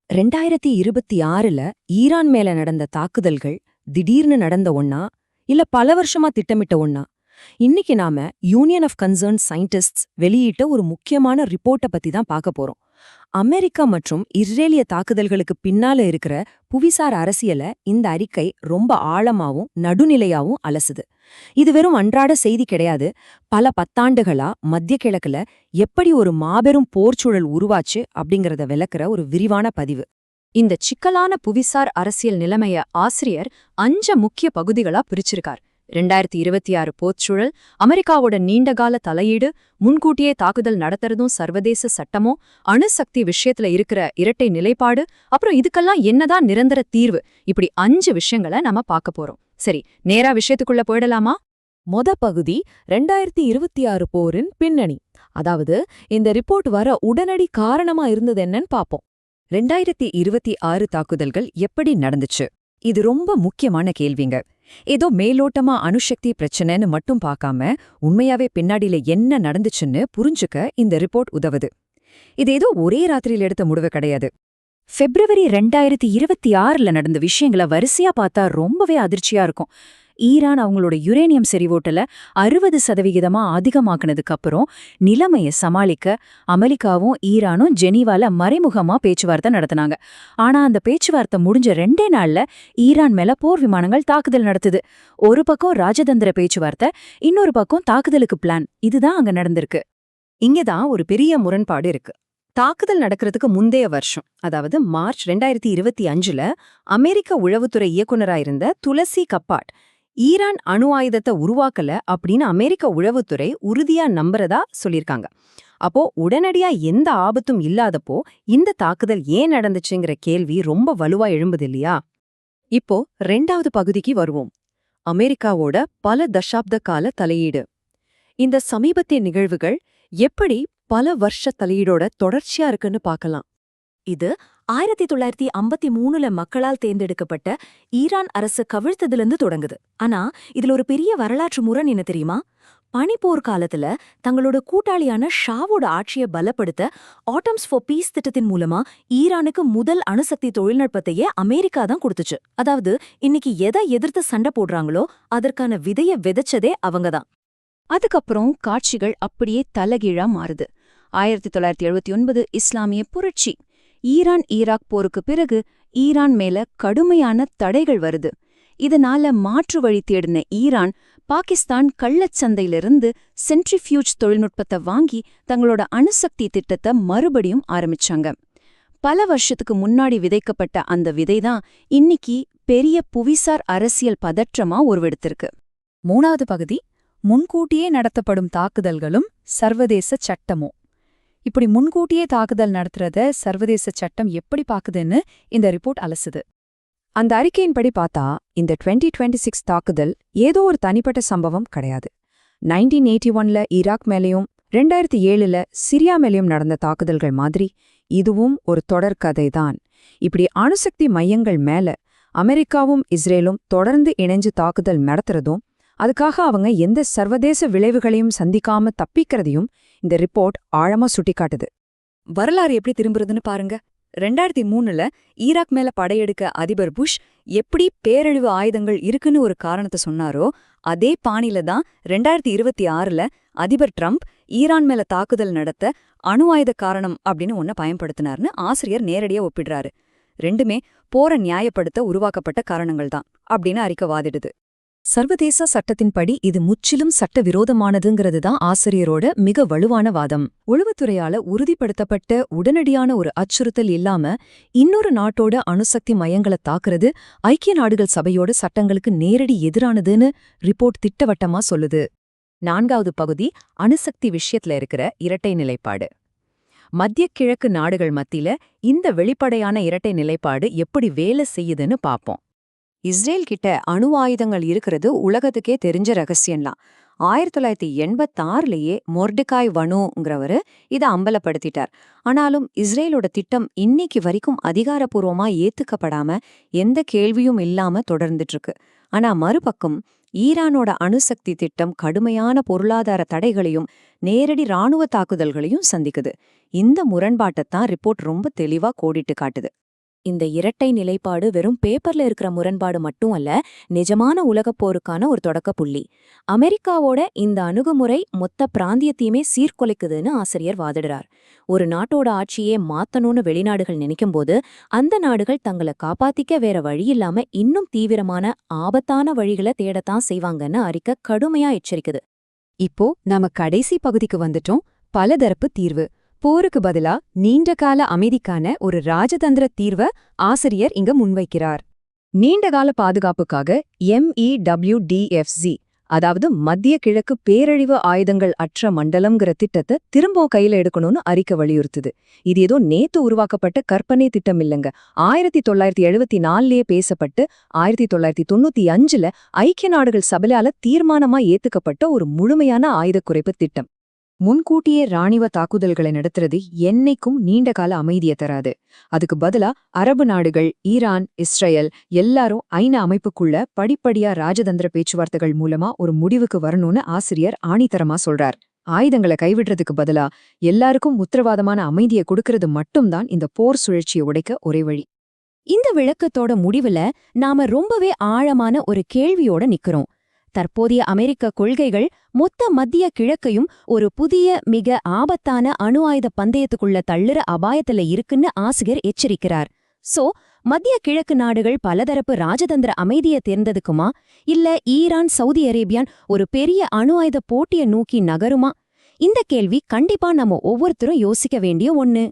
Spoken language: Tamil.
2026ல ஈரான் மேல நடந்த தாக்குதல்கள் திடீர்னு நடந்த ஒண்ணா இல்ல பல வருஷமா திட்டமிட்ட ஒண்ணா? இன்னைக்கு நாம யூனியன் ஆஃப் கன்சர்ன் சயின்டிஸ்ட்ஸ் வெளியிட்ட ஒரு முக்கியமான ரிப்போர்ட்ட பத்தி தான் பார்க்க போறோம். அமெரிக்கா மற்றும் இஸ்ரேலிய தாக்குதல்களுக்கு பின்னால இருக்கிற புவிசார் அரசியல இந்த அறிக்கை ரொம்ப ஆழமாவும் நடுநிலையாவும் அலசுது. இது வெறும் அன்றாட செய்தி கிடையாது. பல பத்தாண்டுகளா மத்திய கிழக்குல எப்படி ஒரு மாபெரும் போர்ச்சூழல் உருவாச்சு அப்படிங்கறத விளக்குற ஒரு விரிவான பதிவு. இந்த சிக்கலான புவிசார் அரசியல் நிலைமைய ஆசிரியர் 5 முக்கிய பகுதிகளா பிரிச்சிருக்கார். 2026 போர்ச்சூழல், அமெரிக்காவோட நீண்டகால தலையீடு, முன்கூட்டியே தாக்குதல் நடத்துறதும் சர்வதேச சட்டமும், அணுசக்தி விஷயத்துல இருக்கிற இரட்டை நிலைப்பாடு, அப்புறம் இதுக்கெல்லாம் என்னதான் நிரந்தர தீர்வு, இப்படி 5 விஷயங்களை நம்ம பார்க்க போறோம். சரி, நேரா விஷயத்துக்குள்ள போயிடலாமா? பகுதி 2026 போரின் பின்னணி. அதாவது இந்த ரிப்போர்ட் வர உடனடி காரணமா இருந்தது என்னன்னு பாப்போம். 2026 தாக்குதல்கள் எப்படி நடந்துச்சு? இது ரொம்ப முக்கியமான கேள்விங்க. ஏதோ மேலோட்டமா அணுசக்தி பிரச்சனைன்னு மட்டும் பார்க்காம உண்மையாவே பின்னாடியில என்ன நடந்துச்சுன்னு புரிஞ்சுக்க இந்த ரிப்போர்ட் உதவுது. இது ஏதோ ஒரே ராத்திரியில் எடுத்த முடிவு கிடையாது. பிப்ரவரி 2026ல நடந்த விஷயங்களை வரிசையா பார்த்தா ரொம்பவே அதிர்ச்சியா இருக்கும். ஈரான் அவங்களோட யுரேனியம் செறிவூட்டல 60% அதிகமாக்குனதுக்கு அப்புறம் நிலைமையை சமாளிக்க அமெரிக்காவும் ஈரானும் ஜெனீவால மறைமுகமா பேச்சுவார்த்தை நடத்தினாங்க. ஆனா அந்த பேச்சுவார்த்தை முடிஞ்ச 2 நாள்ல ஈரான் மேல போர் விமானங்கள் தாக்குதல் நடத்துது. ஒரு பக்கம் ராஜதந்திர பேச்சுவார்த்தை, இன்னொரு பக்கம் தாக்குதலுக்கு பிளான். இதுதான் அங்க நடந்திருக்கு. இங்கதான் ஒரு பெரிய முரண்பாடு இருக்கு. தாக்குதல் நடக்கிறதுக்கு முந்தைய வருஷம், அதாவது மார்ச் 2025ல அமெரிக்க உளவுத்துறை இயக்குநராயிருந்த துளசி கப்பாட் ஈரான் அணு ஆயுதத்தை உருவாக்கல அப்படின்னு அமெரிக்க உளவுத்துறை உறுதியா நம்புறதா சொல்லியிருக்காங்க. அப்போ உடனடியா எந்த ஆபத்தும் இல்லாதப்போ இந்த தாக்குதல் ஏன் நடந்துச்சுங்கிற கேள்வி ரொம்ப வலுவா எழும்புது இல்லையா? இப்போ 2வது பகுதிக்கு வருவோம். அமெரிக்காவோட பல தசாப்த கால தலையீடு. இந்த சமீபத்திய நிகழ்வுகள் எப்படி பல வருஷ தலையீடோட தொடர்ச்சியா இருக்குன்னு பார்க்கலாம். இது 1953ல மக்களால் தேர்ந்தெடுக்கப்பட்ட ஈரான் அரசு கவிழ்த்ததிலிருந்து தொடங்குது. ஆனா இதுல ஒரு பெரிய வரலாற்று முரண் என்ன தெரியுமா? பனிப்போர் காலத்துல தங்களோட கூட்டாளியான ஷாவோட ஆட்சியை பலப்படுத்த ஆட்டம்ஸ் ஃபார் பீஸ் திட்டத்தின் மூலமா ஈரானுக்கு முதல் அணுசக்தி தொழில்நுட்பத்தையே அமெரிக்கா தான் கொடுத்துச்சு. அதாவது இன்னைக்கு எதை எதிர்த்து சண்டை போடுறாங்களோ அதற்கான விதைய விதைச்சதே அவங்கதான். அதுக்கப்புறம் காட்சிகள் அப்படியே தலகீழா மாறுது. 1979 இஸ்லாமிய புரட்சி. ஈரான் ஈராக் போருக்கு பிறகு ஈரான் மேல கடுமையான தடைகள் வருது. இதனால மாற்று வழி தேடின ஈரான் பாகிஸ்தான் கள்ளச்சந்தையிலிருந்து சென்ட்ரிஃபியூஜ் தொழில்நுட்பத்தை வாங்கி தங்களோட அணுசக்தி திட்டத்தை மறுபடியும் ஆரம்பிச்சாங்க. பல வருஷத்துக்கு முன்னாடி விதைக்கப்பட்ட அந்த விதைதான் இன்னைக்கு பெரிய புவிசார் அரசியல் பதற்றமா உருவெடுத்திருக்கு. 3வது பகுதி, முன்கூட்டியே நடத்தப்படும் தாக்குதல்களும் சர்வதேச சட்டமும். இப்படி முன்கூட்டியே தாக்குதல் நடத்துறத சர்வதேச சட்டம் எப்படி பாக்குதுன்னு இந்த ரிப்போர்ட் அலசுது. அந்த அறிக்கையின்படி பார்த்தா இந்த 2026 தாக்குதல் ஏதோ ஒரு தனிப்பட்ட சம்பவம் கிடையாது. 1981ல ஈராக் மேலேயும் 2007ல சிரியா மேலேயும் நடந்த தாக்குதல்கள் மாதிரி இதுவும் ஒரு தொடர்கதைதான். இப்படி அணுசக்தி மையங்கள் மேல அமெரிக்காவும் இஸ்ரேலும் தொடர்ந்து இணைஞ்சு தாக்குதல் நடத்துறதும், அதுக்காக அவங்க எந்த சர்வதேச விளைவுகளையும் சந்திக்காம தப்பிக்கிறதையும் இந்த ரிப்போர்ட் ஆழமா சுட்டிக்காட்டுது. வரலாறு எப்படி திரும்புறதுன்னு பாருங்க. 2003ல ஈராக் மேல படையெடுக்க அதிபர் புஷ் எப்படி பேரழிவு ஆயுதங்கள் இருக்குன்னு ஒரு காரணத்தை சொன்னாரோ, அதே பாணியில தான் 2026ல அதிபர் ட்ரம்ப் ஈரான் மேல தாக்குதல் நடத்த அணு ஆயுத காரணம் அப்படின்னு ஒன்ன பயன்படுத்தினார்னு ஆசிரியர் நேரடியா ஒப்பிடுறாரு. ரெண்டுமே போரை நியாயப்படுத்த உருவாக்கப்பட்ட காரணங்கள் தான் அப்படின்னு அறிக்கை வாதிடுது. சர்வதேச சட்டத்தின்படி இது முற்றிலும் சட்டவிரோதமானதுங்கிறது தான் ஆசிரியரோட மிக வலுவான வாதம். உளவுத்துறையால உறுதிப்படுத்தப்பட்ட உடனடியான ஒரு அச்சுறுத்தல் இல்லாம இன்னொரு நாட்டோட அணுசக்தி மையங்களை தாக்குறது ஐக்கிய நாடுகள் சபையோட சட்டங்களுக்கு நேரடி எதிரானதுன்னு ரிப்போர்ட் திட்டவட்டமா சொல்லுது. 4வது பகுதி, அணுசக்தி விஷயத்துல இருக்கிற இரட்டை நிலைப்பாடு. மத்திய கிழக்கு நாடுகள் மத்தியில இந்த வெளிப்படையான இரட்டை நிலைப்பாடு எப்படி வேலை செய்யுதுன்னு பாப்போம். இஸ்ரேல் கிட்ட அணு ஆயுதங்கள் இருக்கிறது உலகத்துக்கே தெரிஞ்ச ரகசியம்லாம். 1986லேயே மொர்டிகாய் வனுங்கிறவரு இதை அம்பலப்படுத்திட்டார். ஆனாலும் இஸ்ரேலோட திட்டம் இன்னைக்கு வரைக்கும் அதிகாரப்பூர்வமா ஏத்துக்கப்படாம எந்த கேள்வியும் இல்லாம தொடர்ந்துட்டு இருக்கு. ஆனா மறுபக்கம் ஈரானோட அணுசக்தி திட்டம் கடுமையான பொருளாதார தடைகளையும் நேரடி இராணுவ தாக்குதல்களையும் சந்திக்குது. இந்த முரண்பாட்டைத்தான் ரிப்போர்ட் ரொம்ப தெளிவா கோடிட்டு காட்டுது. இந்த இரட்டை நிலைப்பாடு வெறும் பேப்பர்ல இருக்கிற முரண்பாடு மட்டும் அல்ல, நிஜமான உலகப் போருக்கான ஒரு தொடக்க புள்ளி. அமெரிக்காவோட இந்த அணுகுமுறை மொத்த பிராந்தியத்தையுமே சீர்குலைக்குதுன்னு ஆசிரியர் வாதிடுறார். ஒரு நாட்டோட ஆட்சியே மாத்தணும்னு வெளிநாடுகள் நினைக்கும்போது, அந்த நாடுகள் தங்களை காப்பாத்திக்க வேற வழியில்லாம இன்னும் தீவிரமான ஆபத்தான வழிகளை தேடத்தான் செய்வாங்கன்னு அறிக்கை கடுமையா எச்சரிக்குது. இப்போ நாம கடைசி பகுதிக்கு வந்துட்டோம். பலதரப்பு தீர்வு. போருக்கு பதிலா நீண்டகால அமைதிக்கான ஒரு ராஜதந்திர தீர்வை ஆசிரியர் இங்க முன்வைக்கிறார். நீண்டகால பாதுகாப்புக்காக MEWDFZ, அதாவது மத்திய கிழக்கு பேரழிவு ஆயுதங்கள் அற்ற மண்டலம்ங்கிற திட்டத்தை திரும்பவும் கையில எடுக்கணும்னு அறிக்கை வலியுறுத்துது. இது ஏதோ நேத்து உருவாக்கப்பட்ட கற்பனை திட்டம் இல்லைங்க. 1974லயே பேசப்பட்டு 1995ல ஐக்கிய நாடுகள் சபையால தீர்மானமா ஏத்துக்கப்பட்ட ஒரு முழுமையான ஆயுத குறைப்பு திட்டம். முன்கூட்டியே ராணுவ தாக்குதல்களை நடத்துறது என்னைக்கும் நீண்டகால அமைதியை தராது. அதுக்கு பதிலா அரபு நாடுகள், ஈரான், இஸ்ரேல் எல்லாரும் ஐநா அமைப்புக்குள்ள படிப்படியா ராஜதந்திர பேச்சுவார்த்தைகள் மூலமா ஒரு முடிவுக்கு வரணும்னு ஆசிரியர் ஆணித்தரமா சொல்றார். ஆயுதங்களை கைவிடுறதுக்கு பதிலா எல்லாருக்கும் உத்தரவாதமான அமைதியை கொடுக்கறது மட்டும்தான் இந்த போர் சுழற்சியை உடைக்க ஒரே வழி. இந்த விளக்கத்தோட முடிவுல நாம ரொம்பவே ஆழமான ஒரு கேள்வியோட நிக்கிறோம். தற்போதைய அமெரிக்க கொள்கைகள் மொத்த மத்திய கிழக்கையும் ஒரு புதிய மிக ஆபத்தான அணு ஆயுத பந்தயத்துக்குள்ள தள்ளுற அபாயத்துல இருக்குன்னு ஆசிரியர் எச்சரிக்கிறார். சோ மத்திய கிழக்கு நாடுகள் பலதரப்பு ராஜதந்திர அமைதியை தேர்ந்தெடுக்குமா, இல்ல ஈரான், சவுதி அரேபியான் ஒரு பெரிய அணு ஆயுத போட்டியை நோக்கி நகருமா? இந்த கேள்வி கண்டிப்பா நம்ம ஒவ்வொருத்தரும் யோசிக்க வேண்டிய ஒண்ணு.